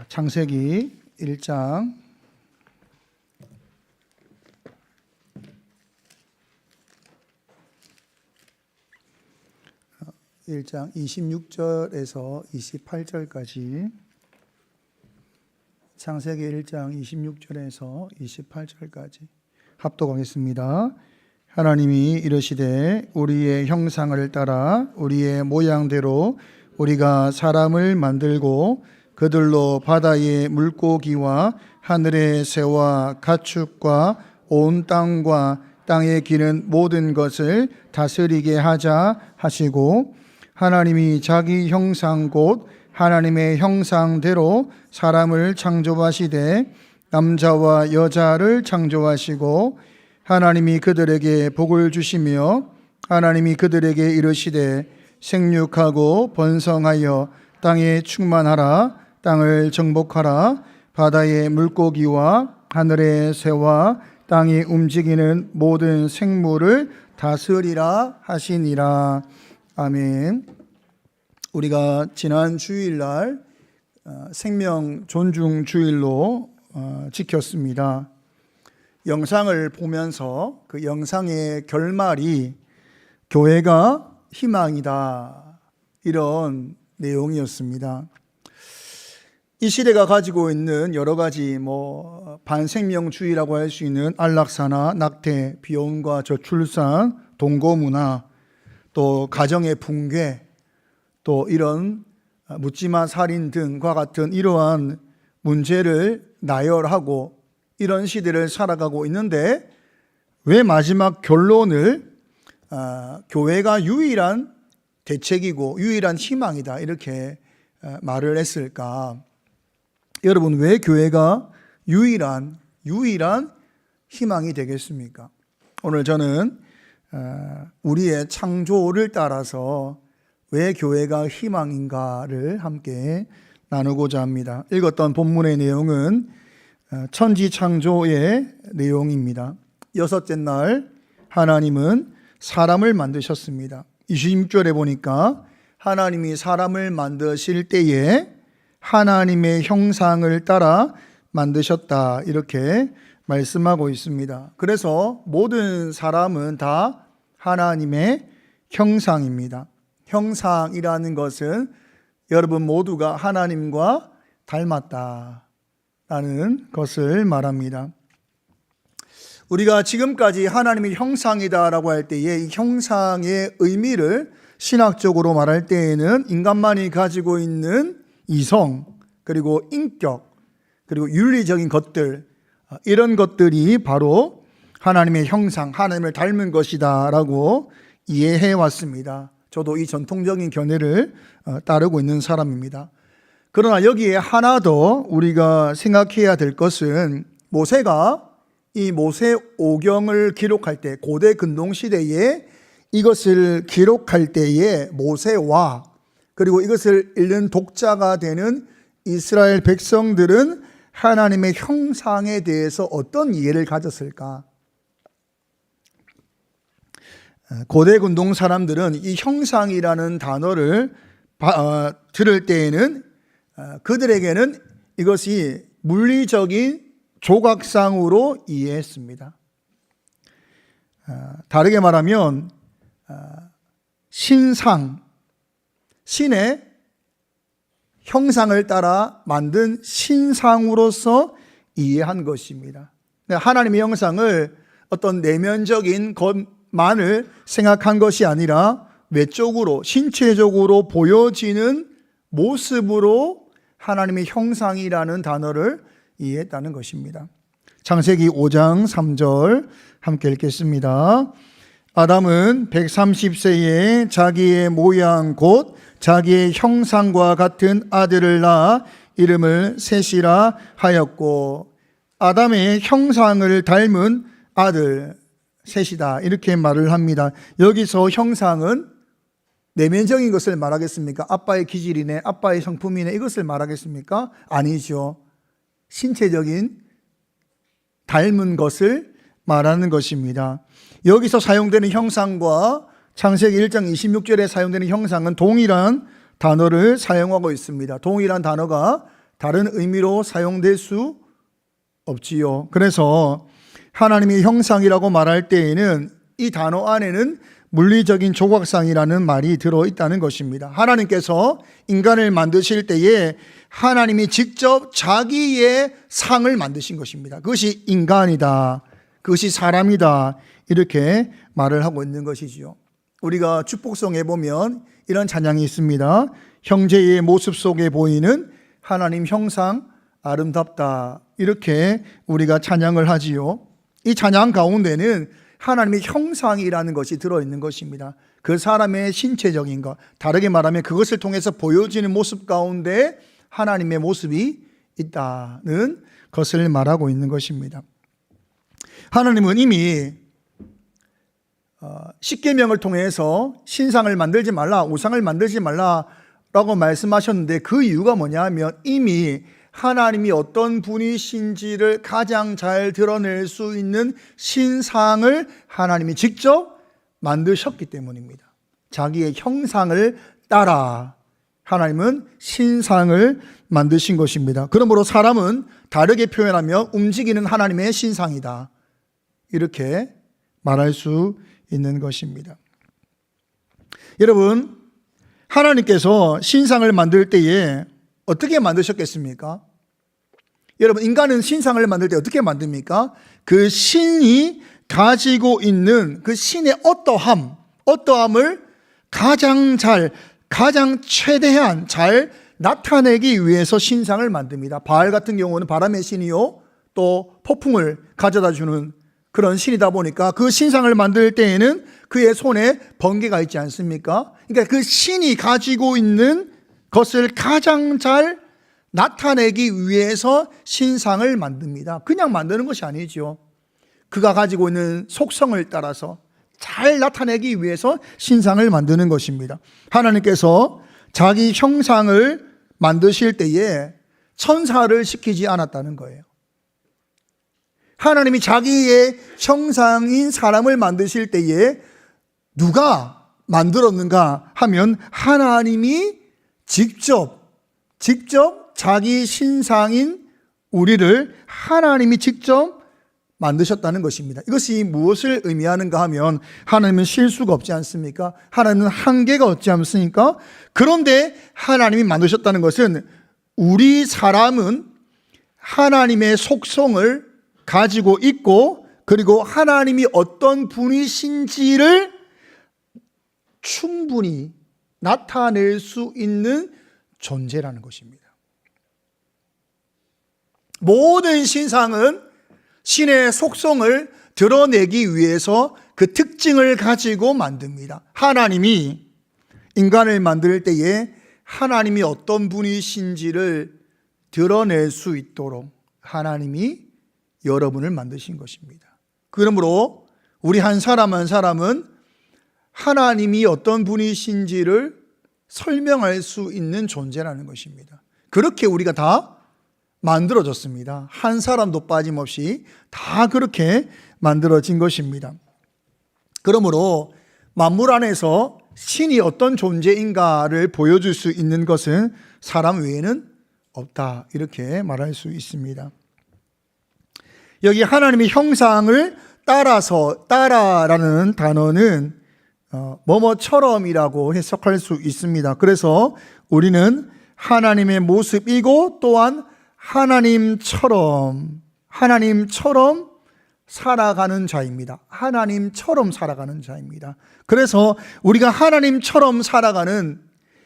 창세기 1장 26절에서 28절까지 창세기 1장 26절에서 28절까지 합독하겠습니다. 하나님이 이르시되 우리의 형상을 따라 우리의 모양대로 우리가 사람을 만들고 그들로 바다의 물고기와 하늘의 새와 가축과 온 땅과 땅에 기는 모든 것을 다스리게 하자 하시고, 하나님이 자기 형상 곧 하나님의 형상대로 사람을 창조하시되 남자와 여자를 창조하시고, 하나님이 그들에게 복을 주시며 하나님이 그들에게 이르시되 생육하고 번성하여 땅에 충만하라. 땅을 정복하라. 바다의 물고기와 하늘의 새와 땅이 움직이는 모든 생물을 다스리라 하시니라. 아멘. 우리가 지난 주일날 생명 존중 주일로 지켰습니다. 영상을 보면서 그 영상의 결말이 교회가 희망이다, 이런 내용이었습니다. 이 시대가 가지고 있는 여러 가지 반생명주의라고 할 수 있는 안락사나 낙태, 비혼과 저출산, 동거문화, 또 가정의 붕괴, 또 이런 묻지마 살인 등과 같은 이러한 문제를 나열하고 이런 시대를 살아가고 있는데, 왜 마지막 결론을 교회가 유일한 대책이고 유일한 희망이다 이렇게 말을 했을까? 여러분, 왜 교회가 유일한 희망이 되겠습니까? 오늘 저는 우리의 창조를 따라서 왜 교회가 희망인가를 함께 나누고자 합니다. 읽었던 본문의 내용은 천지 창조의 내용입니다. 여섯째 날 하나님은 사람을 만드셨습니다. 26절에 보니까 하나님이 사람을 만드실 때에 하나님의 형상을 따라 만드셨다, 이렇게 말씀하고 있습니다. 그래서 모든 사람은 다 하나님의 형상입니다. 형상이라는 것은 여러분 모두가 하나님과 닮았다라는 것을 말합니다. 우리가 지금까지 하나님의 형상이다라고 할 때에 이 형상의 의미를 신학적으로 말할 때에는 인간만이 가지고 있는 이성, 그리고 인격, 그리고 윤리적인 것들, 이런 것들이 바로 하나님의 형상, 하나님을 닮은 것이다 라고 이해해 왔습니다. 저도 이 전통적인 견해를 따르고 있는 사람입니다. 그러나 여기에 하나 더 우리가 생각해야 될 것은, 모세가 이 모세오경을 기록할 때, 고대 근동시대에 이것을 기록할 때에 모세와 그리고 이것을 읽는 독자가 되는 이스라엘 백성들은 하나님의 형상에 대해서 어떤 이해를 가졌을까? 고대 근동 사람들은 이 형상이라는 단어를 들을 때에는 그들에게는 이것이 물리적인 조각상으로 이해했습니다. 다르게 말하면 신의 형상을 따라 만든 신상으로서 이해한 것입니다. 하나님의 형상을 어떤 내면적인 것만을 생각한 것이 아니라 외적으로, 신체적으로 보여지는 모습으로 하나님의 형상이라는 단어를 이해했다는 것입니다. 창세기 5장 3절 함께 읽겠습니다. 아담은 130세에 자기의 모양 곧 자기의 형상과 같은 아들을 낳아 이름을 셋이라 하였고, 아담의 형상을 닮은 아들 셋이다, 이렇게 말을 합니다. 여기서 형상은 내면적인 것을 말하겠습니까? 아빠의 기질이네, 아빠의 성품이네, 이것을 말하겠습니까? 아니죠. 신체적인 닮은 것을 말하는 것입니다. 여기서 사용되는 형상과 창세기 1장 26절에 사용되는 형상은 동일한 단어를 사용하고 있습니다. 동일한 단어가 다른 의미로 사용될 수 없지요. 그래서 하나님의 형상이라고 말할 때에는 이 단어 안에는 물리적인 조각상이라는 말이 들어있다는 것입니다. 하나님께서 인간을 만드실 때에 하나님이 직접 자기의 상을 만드신 것입니다. 그것이 인간이다, 그것이 사람이다, 이렇게 말을 하고 있는 것이지요. 우리가 축복성에 보면 이런 찬양이 있습니다. 형제의 모습 속에 보이는 하나님 형상 아름답다, 이렇게 우리가 찬양을 하지요. 이 찬양 가운데는 하나님의 형상이라는 것이 들어있는 것입니다. 그 사람의 신체적인 것, 다르게 말하면 그것을 통해서 보여지는 모습 가운데 하나님의 모습이 있다는 것을 말하고 있는 것입니다. 하나님은 이미 십계명을 통해서 신상을 만들지 말라, 우상을 만들지 말라라고 말씀하셨는데, 그 이유가 뭐냐 하면 이미 하나님이 어떤 분이신지를 가장 잘 드러낼 수 있는 신상을 하나님이 직접 만드셨기 때문입니다. 자기의 형상을 따라 하나님은 신상을 만드신 것입니다. 그러므로 사람은 다르게 표현하며 움직이는 하나님의 신상이다, 이렇게 말할 수 있는 것입니다. 여러분, 하나님께서 신상을 만들 때에 어떻게 만드셨겠습니까? 여러분, 인간은 신상을 만들 때 어떻게 만듭니까? 그 신이 가지고 있는 그 신의 어떠함을 가장 최대한 잘 나타내기 위해서 신상을 만듭니다. 바알 같은 경우는 바람의 신이요, 또 폭풍을 가져다 주는 그런 신이다 보니까 그 신상을 만들 때에는 그의 손에 번개가 있지 않습니까? 그러니까 그 신이 가지고 있는 것을 가장 잘 나타내기 위해서 신상을 만듭니다. 그냥 만드는 것이 아니죠. 그가 가지고 있는 속성을 따라서 잘 나타내기 위해서 신상을 만드는 것입니다. 하나님께서 자기 형상을 만드실 때에 천사를 시키지 않았다는 거예요. 하나님이 자기의 형상인 사람을 만드실 때에 누가 만들었는가 하면 하나님이 직접 자기 신상인 우리를 하나님이 직접 만드셨다는 것입니다. 이것이 무엇을 의미하는가 하면 하나님은 실수가 없지 않습니까? 하나님은 한계가 없지 않습니까? 그런데 하나님이 만드셨다는 것은 우리 사람은 하나님의 속성을 가지고 있고, 그리고 하나님이 어떤 분이신지를 충분히 나타낼 수 있는 존재라는 것입니다. 모든 신상은 신의 속성을 드러내기 위해서 그 특징을 가지고 만듭니다. 하나님이 인간을 만들 때에 하나님이 어떤 분이신지를 드러낼 수 있도록 하나님이 여러분을 만드신 것입니다. 그러므로 우리 한 사람 한 사람은 하나님이 어떤 분이신지를 설명할 수 있는 존재라는 것입니다. 그렇게 우리가 다 만들어졌습니다. 한 사람도 빠짐없이 다 그렇게 만들어진 것입니다. 그러므로 만물 안에서 신이 어떤 존재인가를 보여줄 수 있는 것은 사람 외에는 없다, 이렇게 말할 수 있습니다. 여기 하나님의 형상을 따라라는 단어는 뭐뭐처럼이라고 해석할 수 있습니다. 그래서 우리는 하나님의 모습이고 또한 하나님처럼 살아가는 자입니다. 하나님처럼 살아가는 자입니다. 그래서 우리가 하나님처럼 살아가는,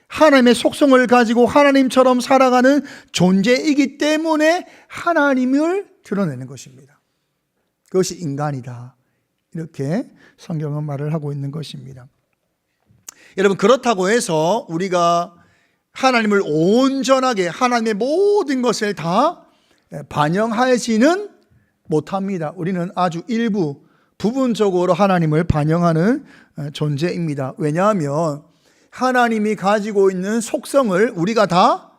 하나님의 속성을 가지고 하나님처럼 살아가는 존재이기 때문에 하나님을 드러내는 것입니다. 그것이 인간이다, 이렇게 성경은 말을 하고 있는 것입니다. 여러분, 그렇다고 해서 우리가 하나님을 온전하게, 하나님의 모든 것을 다 반영하지는 못합니다. 우리는 아주 일부, 부분적으로 하나님을 반영하는 존재입니다. 왜냐하면 하나님이 가지고 있는 속성을 우리가 다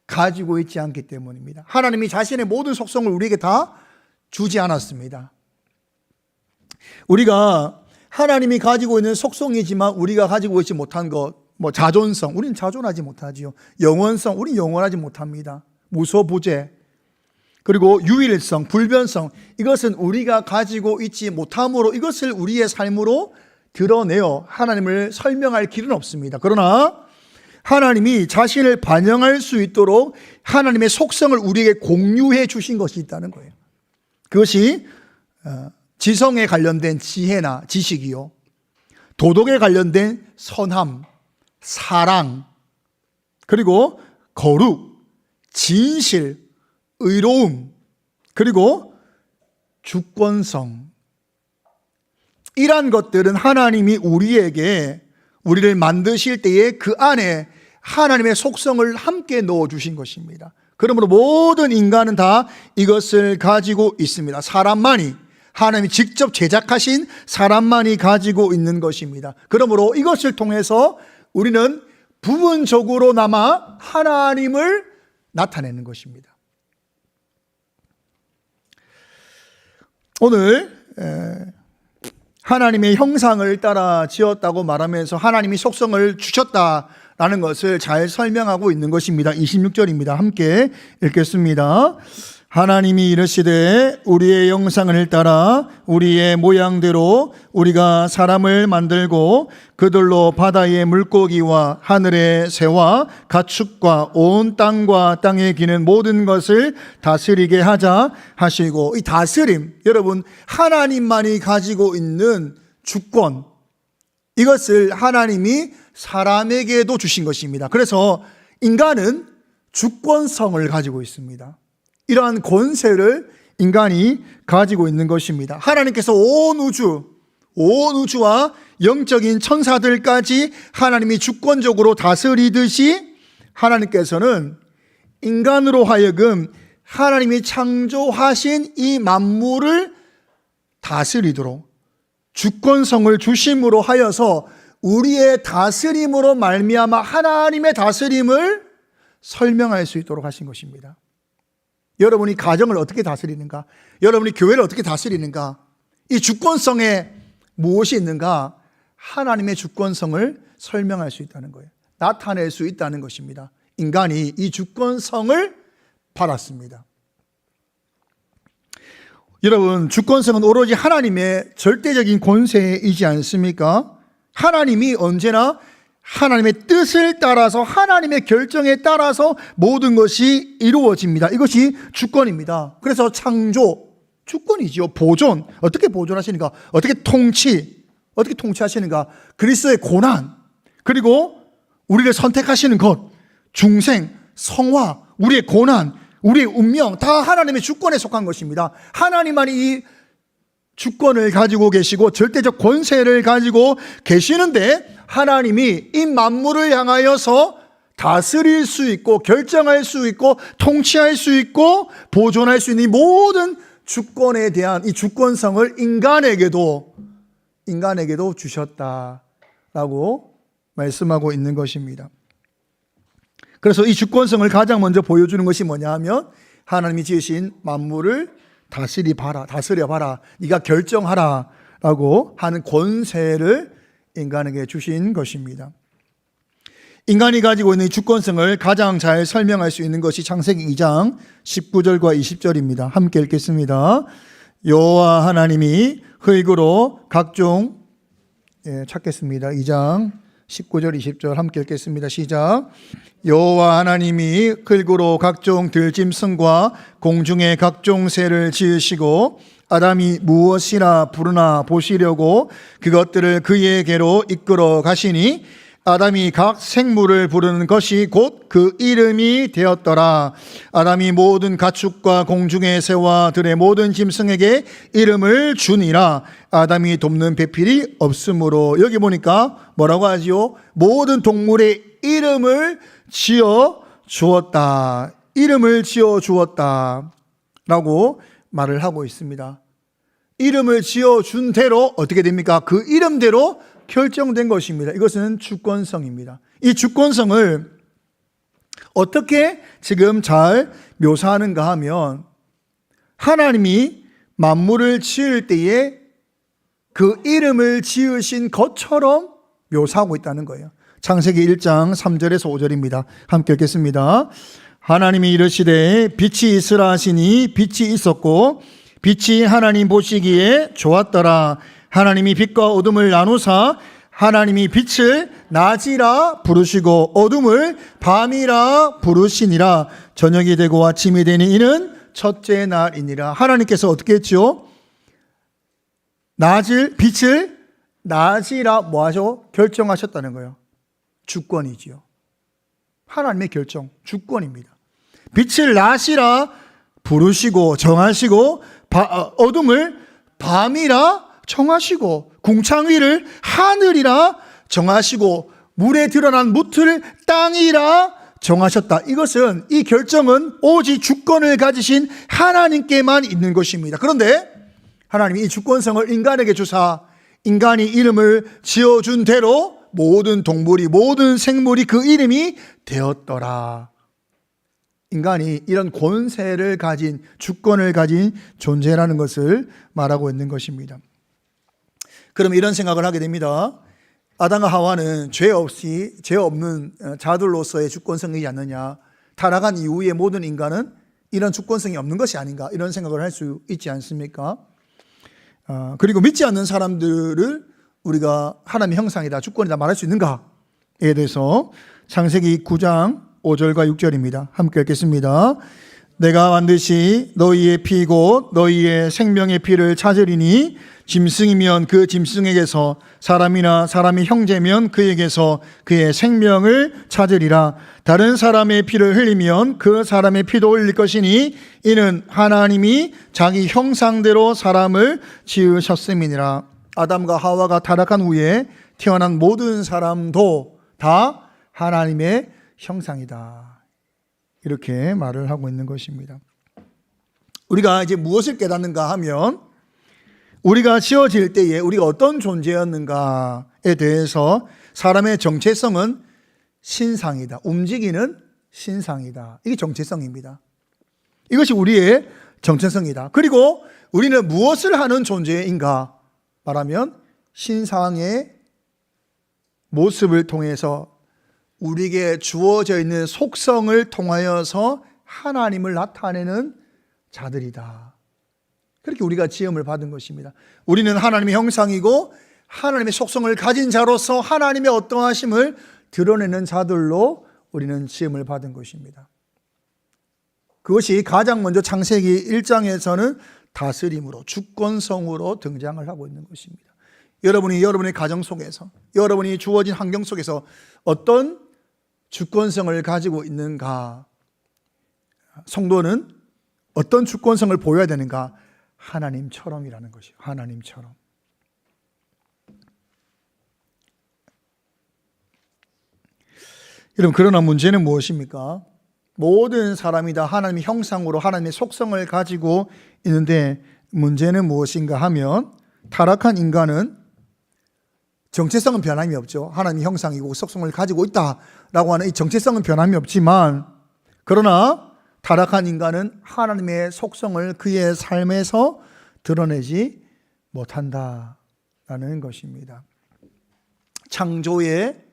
가지고 있지 않기 때문입니다. 하나님이 자신의 모든 속성을 우리에게 다 주지 않았습니다. 우리가 하나님이 가지고 있는 속성이지만 우리가 가지고 있지 못한 것, 자존성, 우리는 자존하지 못하지요. 영원성, 우리는 영원하지 못합니다. 무소부재, 그리고 유일성, 불변성, 이것은 우리가 가지고 있지 못함으로 이것을 우리의 삶으로 드러내어 하나님을 설명할 길은 없습니다. 그러나 하나님이 자신을 반영할 수 있도록 하나님의 속성을 우리에게 공유해 주신 것이 있다는 거예요. 그것이 지성에 관련된 지혜나 지식이요, 도덕에 관련된 선함, 사랑, 그리고 거룩, 진실, 의로움, 그리고 주권성, 이러한 것들은 하나님이 우리를 만드실 때에 그 안에 하나님의 속성을 함께 넣어주신 것입니다. 그러므로 모든 인간은 다 이것을 가지고 있습니다. 사람만이, 하나님이 직접 제작하신 사람만이 가지고 있는 것입니다. 그러므로 이것을 통해서 우리는 부분적으로나마 하나님을 나타내는 것입니다. 오늘 하나님의 형상을 따라 지었다고 말하면서 하나님이 속성을 주셨다라는 것을 잘 설명하고 있는 것입니다. 26절입니다. 함께 읽겠습니다. 하나님이 이르시되 우리의 형상을 따라 우리의 모양대로 우리가 사람을 만들고 그들로 바다의 물고기와 하늘의 새와 가축과 온 땅과 땅에 기는 모든 것을 다스리게 하자 하시고, 이 다스림, 여러분, 하나님만이 가지고 있는 주권, 이것을 하나님이 사람에게도 주신 것입니다. 그래서 인간은 주권성을 가지고 있습니다. 이러한 권세를 인간이 가지고 있는 것입니다. 하나님께서 온 우주와 영적인 천사들까지 하나님이 주권적으로 다스리듯이 하나님께서는 인간으로 하여금 하나님이 창조하신 이 만물을 다스리도록 주권성을 주심으로 하여서 우리의 다스림으로 말미암아 하나님의 다스림을 설명할 수 있도록 하신 것입니다. 여러분이 가정을 어떻게 다스리는가? 여러분이 교회를 어떻게 다스리는가? 이 주권성에 무엇이 있는가? 하나님의 주권성을 설명할 수 있다는 거예요. 나타낼 수 있다는 것입니다. 인간이 이 주권성을 받았습니다. 여러분, 주권성은 오로지 하나님의 절대적인 권세이지 않습니까? 하나님이 언제나 하나님의 뜻을 따라서, 하나님의 결정에 따라서 모든 것이 이루어집니다. 이것이 주권입니다. 그래서 창조, 주권이지요. 보존, 어떻게 보존하시는가? 어떻게 통치하시는가? 그리스도의 고난, 그리고 우리를 선택하시는 것, 중생, 성화, 우리의 고난, 우리의 운명, 다 하나님의 주권에 속한 것입니다. 하나님만이 이 주권을 가지고 계시고 절대적 권세를 가지고 계시는데, 하나님이 이 만물을 향하여서 다스릴 수 있고 결정할 수 있고 통치할 수 있고 보존할 수 있는 이 모든 주권에 대한 이 주권성을 인간에게도 주셨다라고 말씀하고 있는 것입니다. 그래서 이 주권성을 가장 먼저 보여주는 것이 뭐냐 하면, 하나님이 지으신 만물을 다스려봐라, 네가 결정하라 라고 하는 권세를 인간에게 주신 것입니다. 인간이 가지고 있는 주권성을 가장 잘 설명할 수 있는 것이 창세기 2장 19절과 20절입니다. 함께 읽겠습니다. 여호와 하나님이 흙으로 각종, 찾겠습니다. 2장 19절 20절 함께 읽겠습니다. 시작. 여호와 하나님이 흙으로 각종 들짐승과 공중의 각종 새를 지으시고 아담이 무엇이라 부르나 보시려고 그것들을 그에게로 이끌어 가시니 아담이 각 생물을 부르는 것이 곧 그 이름이 되었더라. 아담이 모든 가축과 공중의 새와 들의 모든 짐승에게 이름을 주니라. 아담이 돕는 배필이 없으므로. 여기 보니까 뭐라고 하지요? 모든 동물의 이름을 지어 주었다. 이름을 지어 주었다 라고 말을 하고 있습니다. 이름을 지어준 대로 어떻게 됩니까? 그 이름대로 결정된 것입니다. 이것은 주권성입니다. 이 주권성을 어떻게 지금 잘 묘사하는가 하면, 하나님이 만물을 지을 때에 그 이름을 지으신 것처럼 묘사하고 있다는 거예요. 창세기 1장 3절에서 5절입니다. 함께 읽겠습니다. 하나님이 이르시되 빛이 있으라 하시니 빛이 있었고 빛이 하나님 보시기에 좋았더라. 하나님이 빛과 어둠을 나누사 하나님이 빛을 낮이라 부르시고 어둠을 밤이라 부르시니라. 저녁이 되고 아침이 되니 이는 첫째 날이니라. 하나님께서 어떻게 했죠? 빛을 낮이라 뭐하죠? 결정하셨다는 거예요. 주권이지요. 하나님의 결정, 주권입니다. 빛을 낮이라 부르시고 정하시고 어둠을 밤이라 정하시고 궁창 위를 하늘이라 정하시고 물에 드러난 무틀 땅이라 정하셨다. 이것은 이 결정은 오직 주권을 가지신 하나님께만 있는 것입니다. 그런데 하나님이 이 주권성을 인간에게 주사 인간이 이름을 지어준 대로 모든 동물이 모든 생물이 그 이름이 되었더라. 인간이 이런 권세를 가진 주권을 가진 존재라는 것을 말하고 있는 것입니다. 그럼 이런 생각을 하게 됩니다. 아담과 하와는 죄 없는 자들로서의 주권성이지 않느냐. 타락한 이후의 모든 인간은 이런 주권성이 없는 것이 아닌가, 이런 생각을 할 수 있지 않습니까? 그리고 믿지 않는 사람들을 우리가 하나님의 형상이다, 주권이다 말할 수 있는가에 대해서 창세기 9장 5절과 6절입니다. 함께 읽겠습니다. 내가 반드시 너희의 피고 너희의 생명의 피를 찾으리니 짐승이면 그 짐승에게서 사람이나 사람이 형제면 그에게서 그의 생명을 찾으리라. 다른 사람의 피를 흘리면 그 사람의 피도 흘릴 것이니 이는 하나님이 자기 형상대로 사람을 지으셨음이니라. 아담과 하와가 타락한 후에 태어난 모든 사람도 다 하나님의 형상이다. 이렇게 말을 하고 있는 것입니다. 우리가 이제 무엇을 깨닫는가 하면 우리가 지어질 때에 우리가 어떤 존재였는가에 대해서 사람의 정체성은 신상이다. 움직이는 신상이다. 이게 정체성입니다. 이것이 우리의 정체성이다. 그리고 우리는 무엇을 하는 존재인가 말하면 신상의 모습을 통해서 우리에게 주어져 있는 속성을 통하여서 하나님을 나타내는 자들이다. 그렇게 우리가 지음을 받은 것입니다. 우리는 하나님의 형상이고 하나님의 속성을 가진 자로서 하나님의 어떠하심을 드러내는 자들로 우리는 지음을 받은 것입니다. 그것이 가장 먼저 창세기 1장에서는 다스림으로, 주권성으로 등장을 하고 있는 것입니다. 여러분이 여러분의 가정 속에서, 여러분이 주어진 환경 속에서 어떤 주권성을 가지고 있는가? 성도는 어떤 주권성을 보여야 되는가? 하나님처럼이라는 것이에요. 하나님처럼. 여러분, 그러나 문제는 무엇입니까? 모든 사람이 다 하나님의 형상으로 하나님의 속성을 가지고 있는데 문제는 무엇인가 하면 타락한 인간은 정체성은 변함이 없죠. 하나님의 형상이고 속성을 가지고 있다라고 하는 이 정체성은 변함이 없지만 그러나 타락한 인간은 하나님의 속성을 그의 삶에서 드러내지 못한다라는 것입니다. 창조의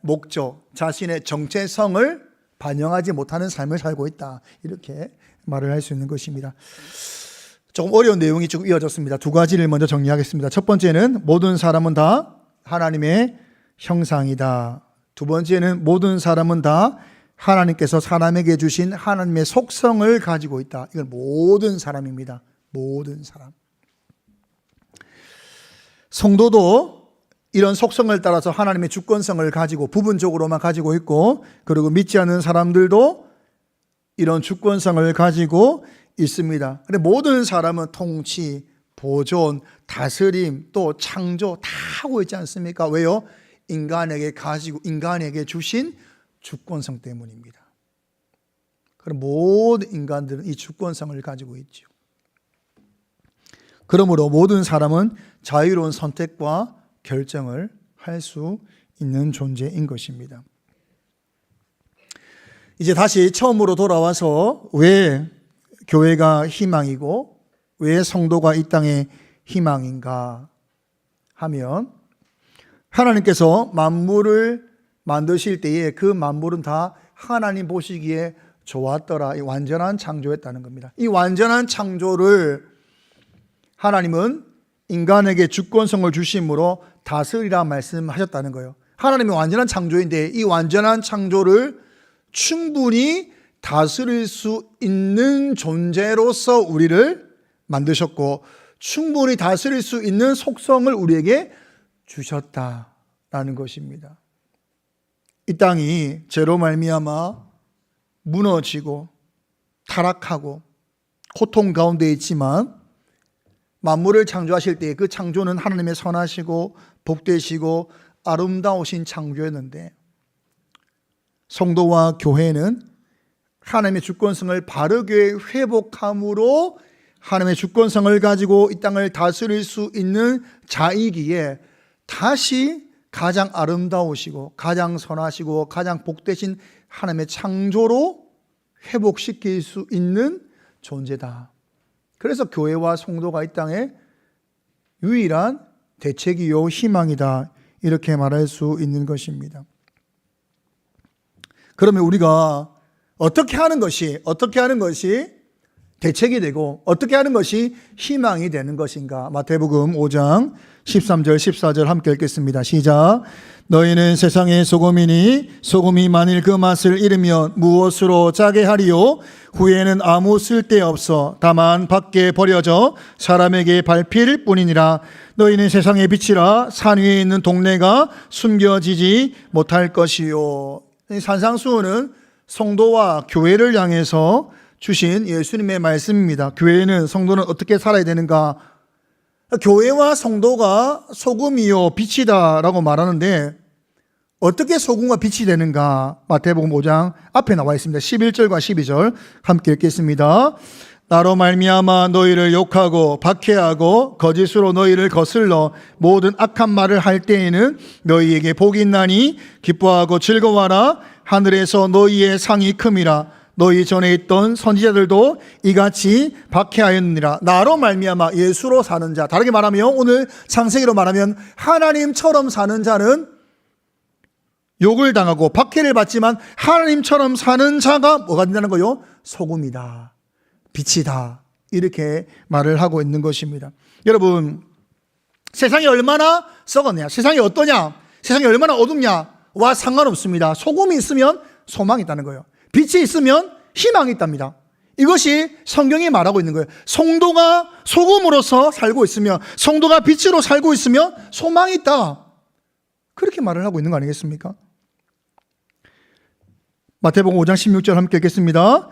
목적, 자신의 정체성을 반영하지 못하는 삶을 살고 있다. 이렇게 말을 할 수 있는 것입니다. 조금 어려운 내용이 쭉 이어졌습니다. 두 가지를 먼저 정리하겠습니다. 첫 번째는 모든 사람은 다 하나님의 형상이다. 두 번째는 모든 사람은 다 하나님께서 사람에게 주신 하나님의 속성을 가지고 있다. 이건 모든 사람입니다. 모든 사람. 성도도 이런 속성을 따라서 하나님의 주권성을 가지고 부분적으로만 가지고 있고, 그리고 믿지 않는 사람들도 이런 주권성을 가지고 있습니다. 근데 모든 사람은 통치, 보존, 다스림, 또 창조 다 하고 있지 않습니까? 왜요? 인간에게 주신 주권성 때문입니다. 그럼 모든 인간들은 이 주권성을 가지고 있죠. 그러므로 모든 사람은 자유로운 선택과 결정을 할 수 있는 존재인 것입니다. 이제 다시 처음으로 돌아와서 왜 교회가 희망이고 왜 성도가 이 땅의 희망인가 하면, 하나님께서 만물을 만드실 때에 그 만물은 다 하나님 보시기에 좋았더라. 이 완전한 창조였다는 겁니다. 이 완전한 창조를 하나님은 인간에게 주권성을 주심으로 다스리라 말씀하셨다는 거예요. 하나님이 완전한 창조인데 이 완전한 창조를 충분히 다스릴 수 있는 존재로서 우리를 만드셨고 충분히 다스릴 수 있는 속성을 우리에게 주셨다라는 것입니다. 이 땅이 죄로 말미암아 무너지고 타락하고 고통 가운데 있지만 만물을 창조하실 때 그 창조는 하나님의 선하시고 복되시고 아름다우신 창조였는데 성도와 교회는 하나님의 주권성을 바르게 회복함으로 하나님의 주권성을 가지고 이 땅을 다스릴 수 있는 자이기에 다시 가장 아름다우시고 가장 선하시고 가장 복되신 하나님의 창조로 회복시킬 수 있는 존재다. 그래서 교회와 성도가 이 땅에 유일한 대책이요 희망이다. 이렇게 말할 수 있는 것입니다. 그러면 우리가 어떻게 하는 것이 대책이 되고 어떻게 하는 것이 희망이 되는 것인가? 마태복음 5장 13절 14절 함께 읽겠습니다. 시작. 너희는 세상의 소금이니 소금이 만일 그 맛을 잃으면 무엇으로 짜게 하리요? 후에는 아무 쓸데없어 다만 밖에 버려져 사람에게 밟힐 뿐이니라. 너희는 세상의 빛이라 산 위에 있는 동네가 숨겨지지 못할 것이요. 산상수훈은 성도와 교회를 향해서 주신 예수님의 말씀입니다. 교회는 성도는 어떻게 살아야 되는가? 교회와 성도가 소금이요 빛이다 라고 말하는데 어떻게 소금과 빛이 되는가? 마태복음 5장 앞에 나와 있습니다. 11절과 12절 함께 읽겠습니다. 나로 말미암아 너희를 욕하고 박해하고 거짓으로 너희를 거슬러 모든 악한 말을 할 때에는 너희에게 복이 있나니 기뻐하고 즐거워하라. 하늘에서 너희의 상이 큼이라. 너희 전에 있던 선지자들도 이같이 박해하였느니라. 나로 말미암아 예수로 사는 자, 다르게 말하면 오늘 창세기로 말하면 하나님처럼 사는 자는 욕을 당하고 박해를 받지만 하나님처럼 사는 자가 뭐가 된다는 거요? 소금이다, 빛이다, 이렇게 말을 하고 있는 것입니다. 여러분, 세상이 얼마나 썩었냐, 세상이 어떠냐, 세상이 얼마나 어둡냐와 상관없습니다. 소금이 있으면 소망이 있다는 거예요. 빛이 있으면 희망이 있답니다. 이것이 성경이 말하고 있는 거예요. 성도가 소금으로서 살고 있으면, 성도가 빛으로 살고 있으면 소망이 있다, 그렇게 말을 하고 있는 거 아니겠습니까? 마태복음 5장 16절 함께 읽겠습니다.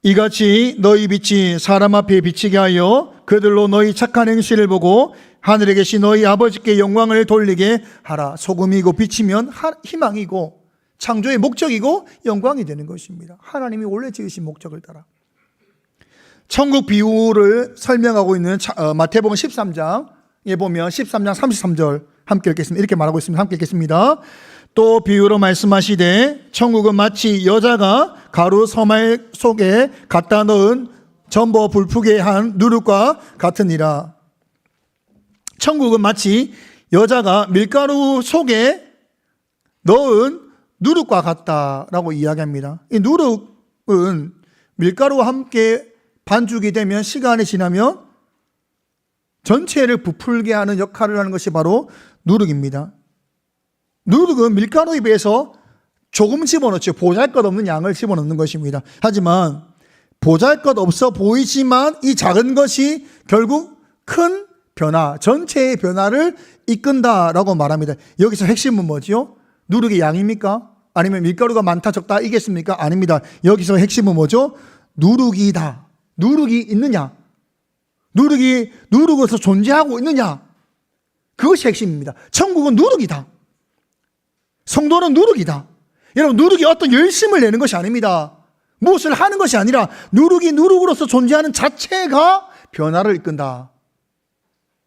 이같이 너희 빛이 사람 앞에 비치게 하여 그들로 너희 착한 행실을 보고 하늘에 계신 너희 아버지께 영광을 돌리게 하라. 소금이고 빛이면 희망이고 창조의 목적이고 영광이 되는 것입니다. 하나님이 원래 지으신 목적을 따라. 천국 비유를 설명하고 있는 마태복음 13장에 보면 13장 33절 함께 읽겠습니다. 이렇게 말하고 있습니다. 함께 읽겠습니다. 또 비유로 말씀하시되 천국은 마치 여자가 가루 서말 속에 갖다 넣은 전보 불푸게 한 누룩과 같으니라. 천국은 마치 여자가 밀가루 속에 넣은 누룩과 같다라고 이야기합니다. 이 누룩은 밀가루와 함께 반죽이 되면 시간이 지나면 전체를 부풀게 하는 역할을 하는 것이 바로 누룩입니다. 누룩은 밀가루에 비해서 조금 집어넣죠. 보잘것없는 양을 집어넣는 것입니다. 하지만 보잘것없어 보이지만 이 작은 것이 결국 큰 변화, 전체의 변화를 이끈다라고 말합니다. 여기서 핵심은 뭐죠? 누룩의 양입니까? 아니면 밀가루가 많다 적다 이겠습니까? 아닙니다. 여기서 핵심은 뭐죠? 누룩이다. 누룩이 있느냐? 누룩이 누룩으로서 존재하고 있느냐? 그것이 핵심입니다. 천국은 누룩이다. 성도는 누룩이다. 여러분, 누룩이 어떤 열심을 내는 것이 아닙니다. 무엇을 하는 것이 아니라 누룩이 누룩으로서 존재하는 자체가 변화를 이끈다.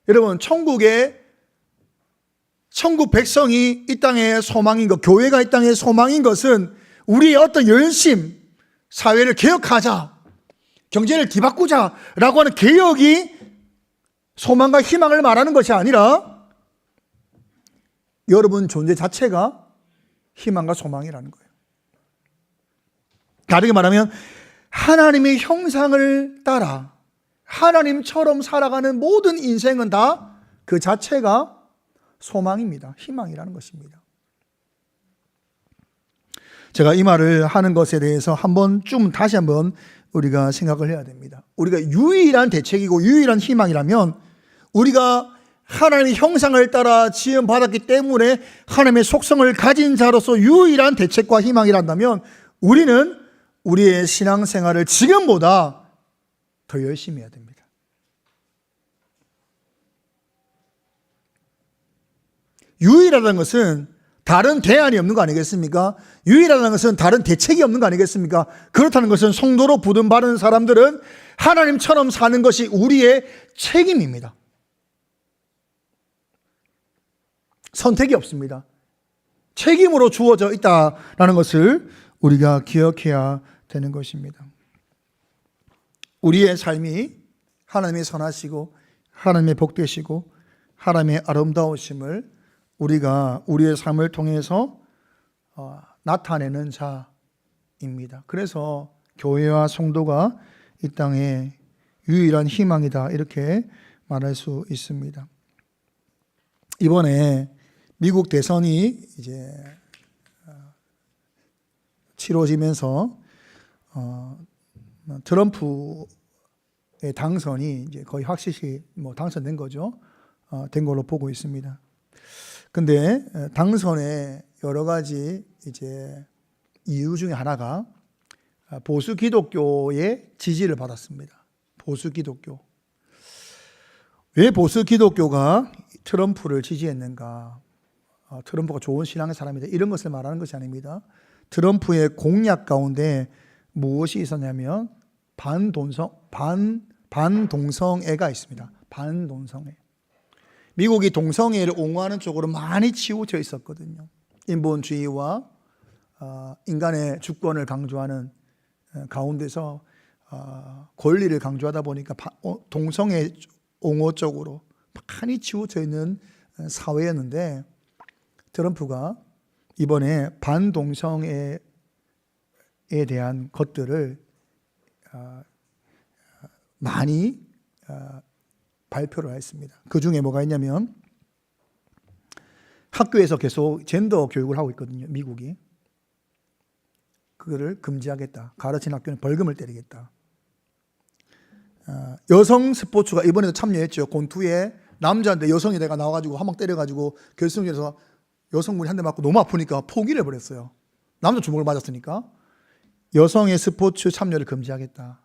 여러분, 천국 백성이 이 땅의 소망인 것, 교회가 이 땅의 소망인 것은 우리의 어떤 열심, 사회를 개혁하자, 경제를 뒤바꾸자 라고 하는 개혁이 소망과 희망을 말하는 것이 아니라 여러분 존재 자체가 희망과 소망이라는 거예요. 다르게 말하면 하나님의 형상을 따라 하나님처럼 살아가는 모든 인생은 다 그 자체가 소망입니다. 희망이라는 것입니다. 제가 이 말을 하는 것에 대해서 다시 한번 우리가 생각을 해야 됩니다. 우리가 유일한 대책이고 유일한 희망이라면, 우리가 하나님의 형상을 따라 지음받았기 때문에 하나님의 속성을 가진 자로서 유일한 대책과 희망이란다면, 우리는 우리의 신앙생활을 지금보다 더 열심히 해야 됩니다. 유일하다는 것은 다른 대안이 없는 거 아니겠습니까? 유일하다는 것은 다른 대책이 없는 거 아니겠습니까? 그렇다는 것은 성도로 부름받은 사람들은 하나님처럼 사는 것이 우리의 책임입니다. 선택이 없습니다. 책임으로 주어져 있다라는 것을 우리가 기억해야 되는 것입니다. 우리의 삶이 하나님의 선하시고 하나님의 복되시고 하나님의 아름다우심을 우리가 우리의 삶을 통해서 나타내는 자입니다. 그래서 교회와 성도가 이 땅에 유일한 희망이다, 이렇게 말할 수 있습니다. 이번에 미국 대선이 이제 치러지면서 트럼프의 당선이 이제 거의 확실히 당선된 거죠. 된 걸로 보고 있습니다. 근데 당선의 여러 가지 이제 이유 중에 하나가 보수 기독교의 지지를 받았습니다. 보수 기독교. 왜 보수 기독교가 트럼프를 지지했는가? 트럼프가 좋은 신앙의 사람이다, 이런 것을 말하는 것이 아닙니다. 트럼프의 공약 가운데 무엇이 있었냐면 반동성애가 있습니다. 반동성애. 미국이 동성애를 옹호하는 쪽으로 많이 치우쳐 있었거든요. 인본주의와 인간의 주권을 강조하는 가운데서 권리를 강조하다 보니까 동성애 옹호 쪽으로 많이 치우쳐 있는 사회였는데, 트럼프가 이번에 반동성애에 대한 것들을 많이 발표를 했습니다. 그 중에 뭐가 있냐면, 학교에서 계속 젠더 교육을 하고 있거든요, 미국이. 그거를 금지하겠다. 가르치는 학교는 벌금을 때리겠다. 여성 스포츠가 이번에도 참여했죠. 권투에 남자인데 여성이 내가 나와가지고 한 방 때려가지고 결승전에서 여성분이 한 대 맞고 너무 아프니까 포기를 해버렸어요. 남자 주먹을 맞았으니까. 여성의 스포츠 참여를 금지하겠다.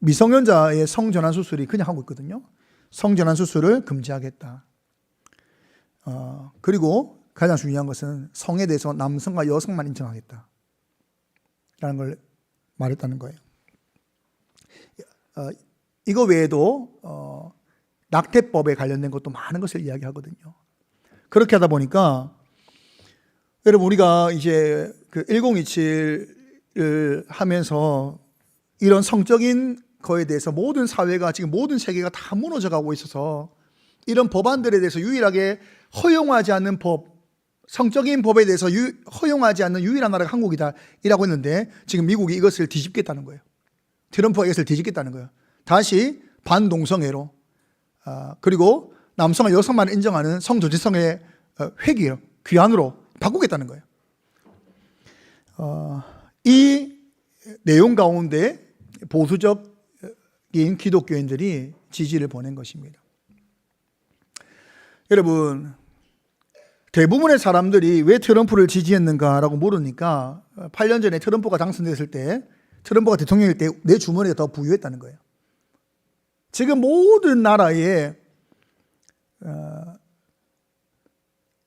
미성년자의 성전환 수술이 그냥 하고 있거든요. 성전환 수술을 금지하겠다. 그리고 가장 중요한 것은 성에 대해서 남성과 여성만 인정하겠다 라는 걸 말했다는 거예요. 이거 외에도 낙태법에 관련된 것도 많은 것을 이야기하거든요. 그렇게 하다 보니까 여러분, 우리가 이제 그 1027을 하면서 이런 성적인 거에 대해서 모든 사회가, 지금 모든 세계가 다 무너져 가고 있어서 이런 법안들에 대해서 유일하게 허용하지 않는 법, 성적인 법에 대해서 허용하지 않는 유일한 나라가 한국이다 이라고 했는데, 지금 미국이 이것을 뒤집겠다는 거예요. 트럼프가 이것을 뒤집겠다는 거예요. 다시 반동성애로, 그리고 남성과 여성만 인정하는 성조지성의 회귀로, 귀환으로 바꾸겠다는 거예요. 이 내용 가운데 보수적인 기독교인들이 지지를 보낸 것입니다. 여러분, 대부분의 사람들이 왜 트럼프를 지지했는가라고 물으니까 8년 전에 트럼프가 당선됐을 때, 트럼프가 대통령일 때 내 주머니에 더 부유했다는 거예요. 지금 모든 나라의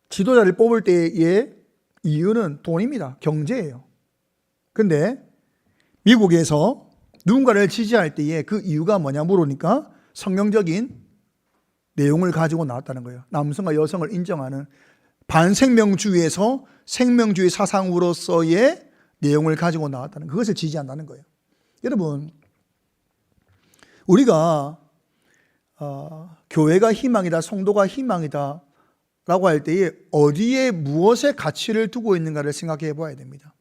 지도자를 뽑을 때의 이유는 돈입니다. 경제예요. 근데 미국에서 누군가를 지지할 때에 그 이유가 뭐냐 물으니까 성경적인 내용을 가지고 나왔다는 거예요. 남성과 여성을 인정하는 반생명주의에서 생명주의 사상으로서의 내용을 가지고 나왔다는, 그것을 지지한다는 거예요. 여러분, 우리가 교회가 희망이다, 성도가 희망이다 라고 할 때에 어디에 무엇의 가치를 두고 있는가를 생각해 봐야 됩니다.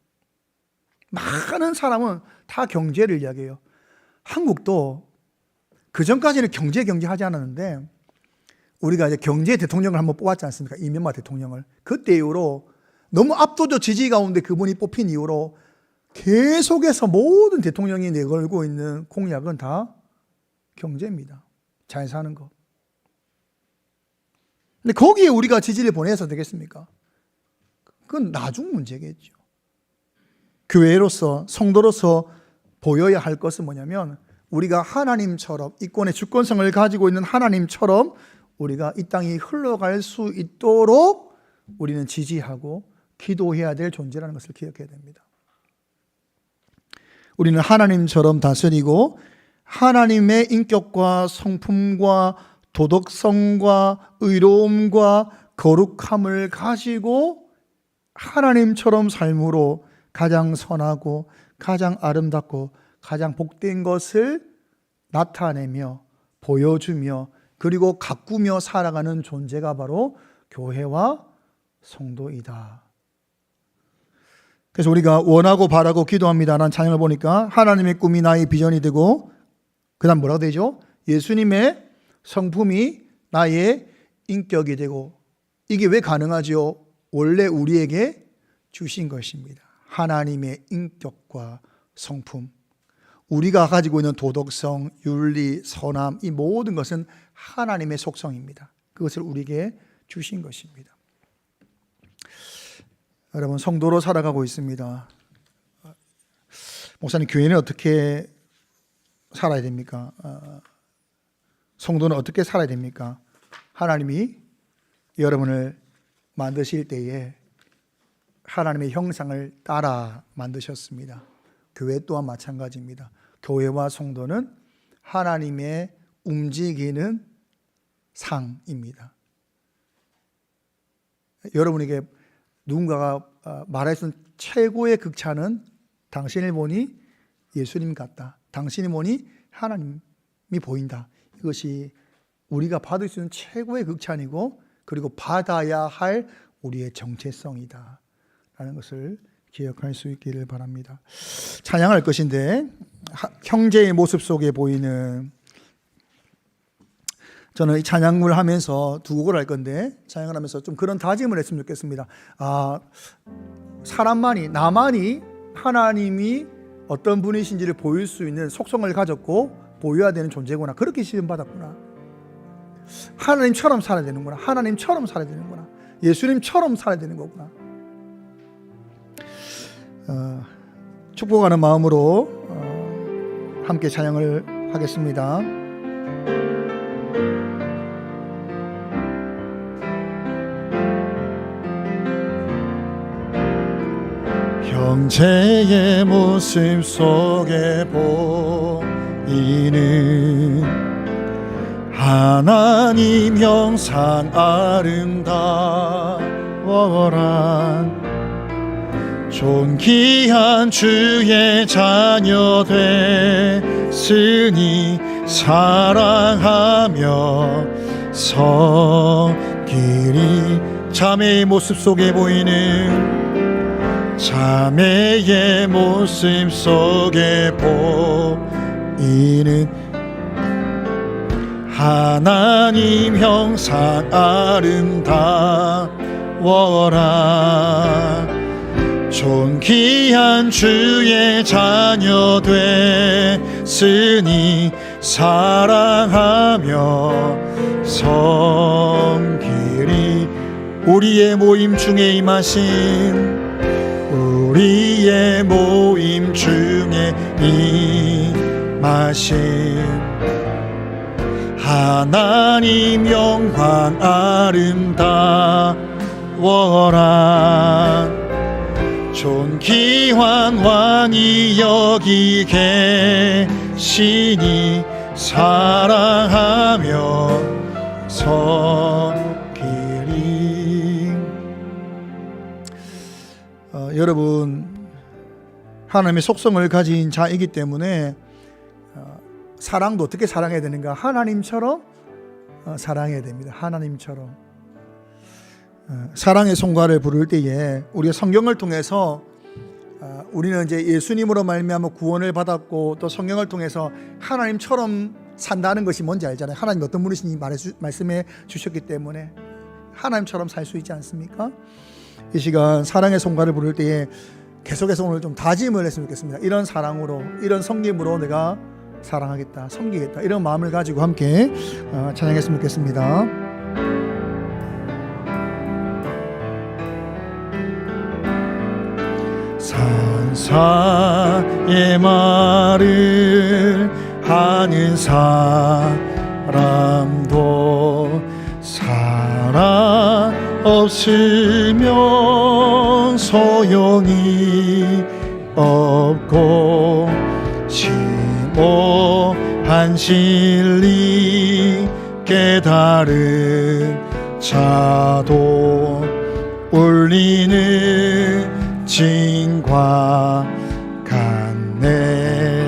많은 사람은 다 경제를 이야기해요. 한국도 그 전까지는 경제 하지 않았는데 우리가 이제 경제 대통령을 한번 뽑았지 않습니까? 이명박 대통령을. 그때 이후로 너무 압도적 지지 가운데 그분이 뽑힌 이후로 계속해서 모든 대통령이 내걸고 있는 공약은 다 경제입니다. 잘 사는 거. 근데 거기에 우리가 지지를 보내서 되겠습니까? 그건 나중 문제겠죠. 교회로서, 성도로서 보여야 할 것은 뭐냐면 우리가 하나님처럼, 이권의 주권성을 가지고 있는 하나님처럼 우리가 이 땅이 흘러갈 수 있도록 우리는 지지하고 기도해야 될 존재라는 것을 기억해야 됩니다. 우리는 하나님처럼 다스리고 하나님의 인격과 성품과 도덕성과 의로움과 거룩함을 가지고 하나님처럼 삶으로 가장 선하고 가장 아름답고 가장 복된 것을 나타내며 보여주며 그리고 가꾸며 살아가는 존재가 바로 교회와 성도이다. 그래서 우리가 원하고 바라고 기도합니다라는 찬양을 보니까 하나님의 꿈이 나의 비전이 되고 그 다음 뭐라고 되죠? 예수님의 성품이 나의 인격이 되고 이게 왜 가능하죠? 원래 우리에게 주신 것입니다. 하나님의 인격과 성품, 우리가 가지고 있는 도덕성, 윤리, 선함, 이 모든 것은 하나님의 속성입니다. 그것을 우리에게 주신 것입니다. 여러분, 성도로 살아가고 있습니다. 목사님, 교회는 어떻게 살아야 됩니까? 성도는 어떻게 살아야 됩니까? 하나님이 여러분을 만드실 때에 하나님의 형상을 따라 만드셨습니다. 교회 또한 마찬가지입니다. 교회와 성도는 하나님의 움직이는 상입니다. 여러분에게 누군가가 말할 수 있는 최고의 극찬은 당신을 보니 예수님 같다. 당신이 보니 하나님이 보인다. 이것이 우리가 받을 수 있는 최고의 극찬이고 그리고 받아야 할 우리의 정체성이다 라는 것을 기억할 수 있기를 바랍니다. 찬양할 것인데 형제의 모습 속에 보이는, 저는 이 찬양을 하면서 두 곡을 할 건데 찬양을 하면서 좀 그런 다짐을 했으면 좋겠습니다. 나만이 하나님이 어떤 분이신지를 보일 수 있는 속성을 가졌고 보여야 되는 존재구나. 그렇게 시험받았구나. 하나님처럼 살아야 되는구나. 하나님처럼 살아야 되는구나. 예수님처럼 살아야 되는 거구나. 축복하는 마음으로 함께 찬양을 하겠습니다. 형제의 모습 속에 보이는 하나님 형상 아름다워란 존귀한 주의 자녀 됐으니 사랑하며 섬기리. 자매의 모습 속에 보이는 자매의 모습 속에 보이는 하나님 형상 아름다워라 존귀한 주의 자녀 됐으니 사랑하며 섬기리. 우리의 모임 중에 임하신 우리의 모임 중에 임하신 하나님 영광 아름다워라 존귀한 왕이 여기 계시니 사랑하며 섬기리. 여러분, 하나님의 속성을 가진 자이기 때문에 사랑도 어떻게 사랑해야 되는가? 하나님처럼 사랑해야 됩니다. 하나님처럼. 사랑의 송가를 부를 때에 우리가 성경을 통해서 우리는 이제 예수님으로 말미암아 구원을 받았고 또 성령을 통해서 하나님처럼 산다는 것이 뭔지 알잖아요. 하나님 어떤 분이신지 말씀해 주셨기 때문에 하나님처럼 살 수 있지 않습니까? 이 시간 사랑의 송가를 부를 때에 계속해서 오늘 좀 다짐을 했으면 좋겠습니다. 이런 사랑으로, 이런 섬김으로 내가 사랑하겠다, 섬기겠다, 이런 마음을 가지고 함께 찬양했으면 좋겠습니다. 산사의 말을 하는 사람도 사랑 없으면 소용이 없고 심오한 진리 깨달은 자도 울리는 징과 같네.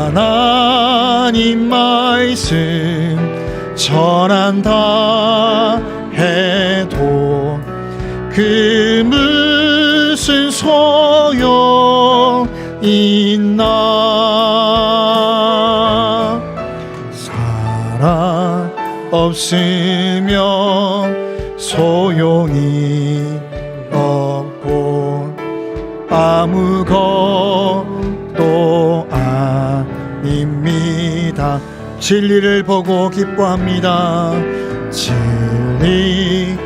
하나님 말씀 전한다 해도 그 무슨 소용 있나. 사랑 없으면 소용이 없고 아무것도 아닙니다. 진리를 보고 기뻐합니다. 진리를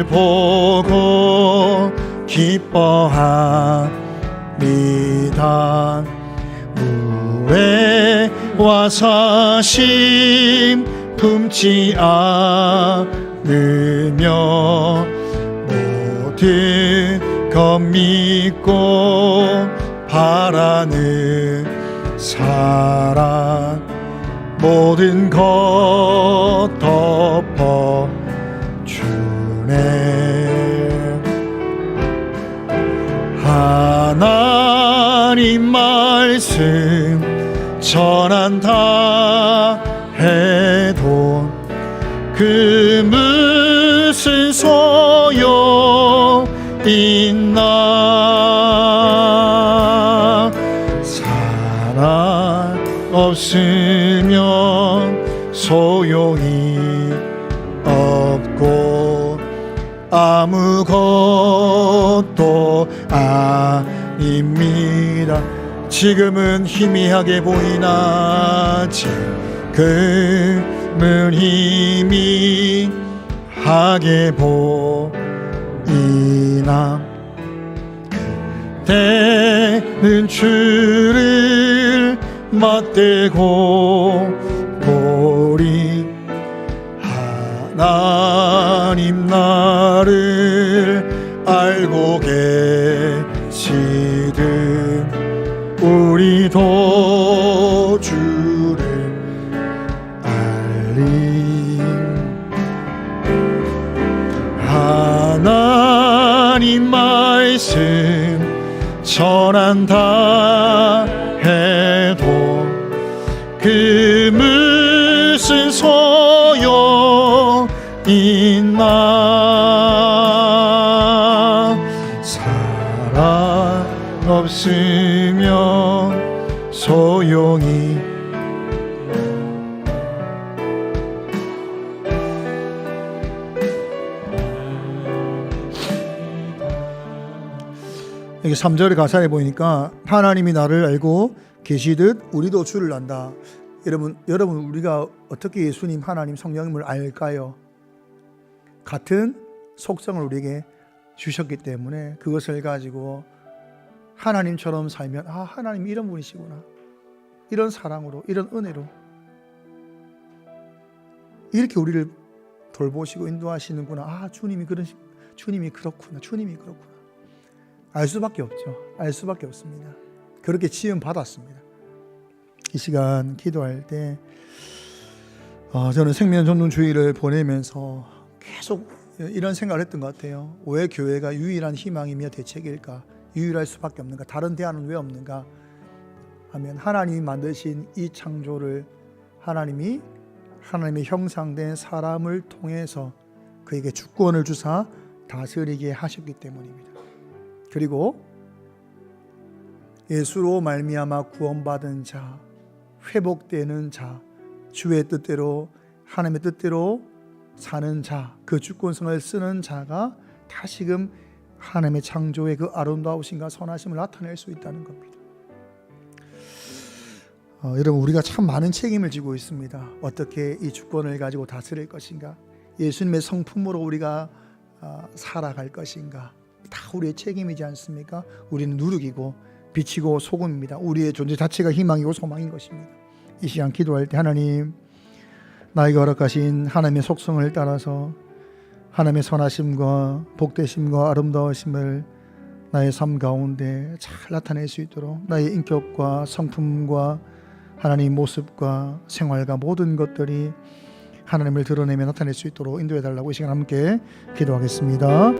보고 기뻐합니다. 무례와 사심 품지 않으며 모든 것 믿고 바라는 사랑 모든 것 덮어주네. 하나님 말씀 전한다 해도 그 무슨 소용 있나. 사랑 없으면 소용이 없고 아무것도 아닙니다. 지금은 희미하게 보이나 지금은 희미하게 보이나 그때는 주를 맞대고 보리. 하나님 나를 알고 계시든 우리도 주를 알림. 하나님 말씀 전한다 해도 그 무슨 소용 있나. 사랑 없으면 소용이 여기 3절의 가사에 보니까 하나님이 나를 알고 계시듯 우리도 주를 안다. 여러분 우리가 어떻게 예수님, 하나님, 성령님을 알까요? 같은 속성을 우리에게 주셨기 때문에 그것을 가지고 하나님처럼 살면 하나님 이런 분이시구나, 이런 사랑으로, 이런 은혜로 이렇게 우리를 돌보시고 인도하시는구나. 주님이 그렇구나. 알 수밖에 없죠. 알 수밖에 없습니다. 그렇게 지음 받았습니다. 이 시간 기도할 때 저는 생명전도주의를 보내면서 계속 이런 생각을 했던 것 같아요. 왜 교회가 유일한 희망이며 대책일까? 유일할 수밖에 없는가? 다른 대안은 왜 없는가? 하면 하나님이 만드신 이 창조를 하나님이 하나님의 형상된 사람을 통해서 그에게 주권을 주사 다스리게 하셨기 때문입니다. 그리고 예수로 말미암아 구원받은 자, 회복되는 자, 주의 뜻대로 하나님의 뜻대로 사는 자, 그 주권성을 쓰는 자가 다시금 하나님의 창조의 그 아름다우심과 선하심을 나타낼 수 있다는 겁니다. 여러분, 우리가 참 많은 책임을 지고 있습니다. 어떻게 이 주권을 가지고 다스릴 것인가, 예수님의 성품으로 우리가 살아갈 것인가, 다 우리의 책임이지 않습니까? 우리는 누룩이고 빛이고 소금입니다. 우리의 존재 자체가 희망이고 소망인 것입니다. 이 시간 기도할 때 하나님, 나에게 허락하신 하나님의 속성을 따라서 하나님의 선하심과 복되심과 아름다우심을 나의 삶 가운데 잘 나타낼 수 있도록 나의 인격과 성품과 하나님 모습과 생활과 모든 것들이 하나님을 드러내며 나타낼 수 있도록 인도해 달라고 이 시간 함께 기도하겠습니다.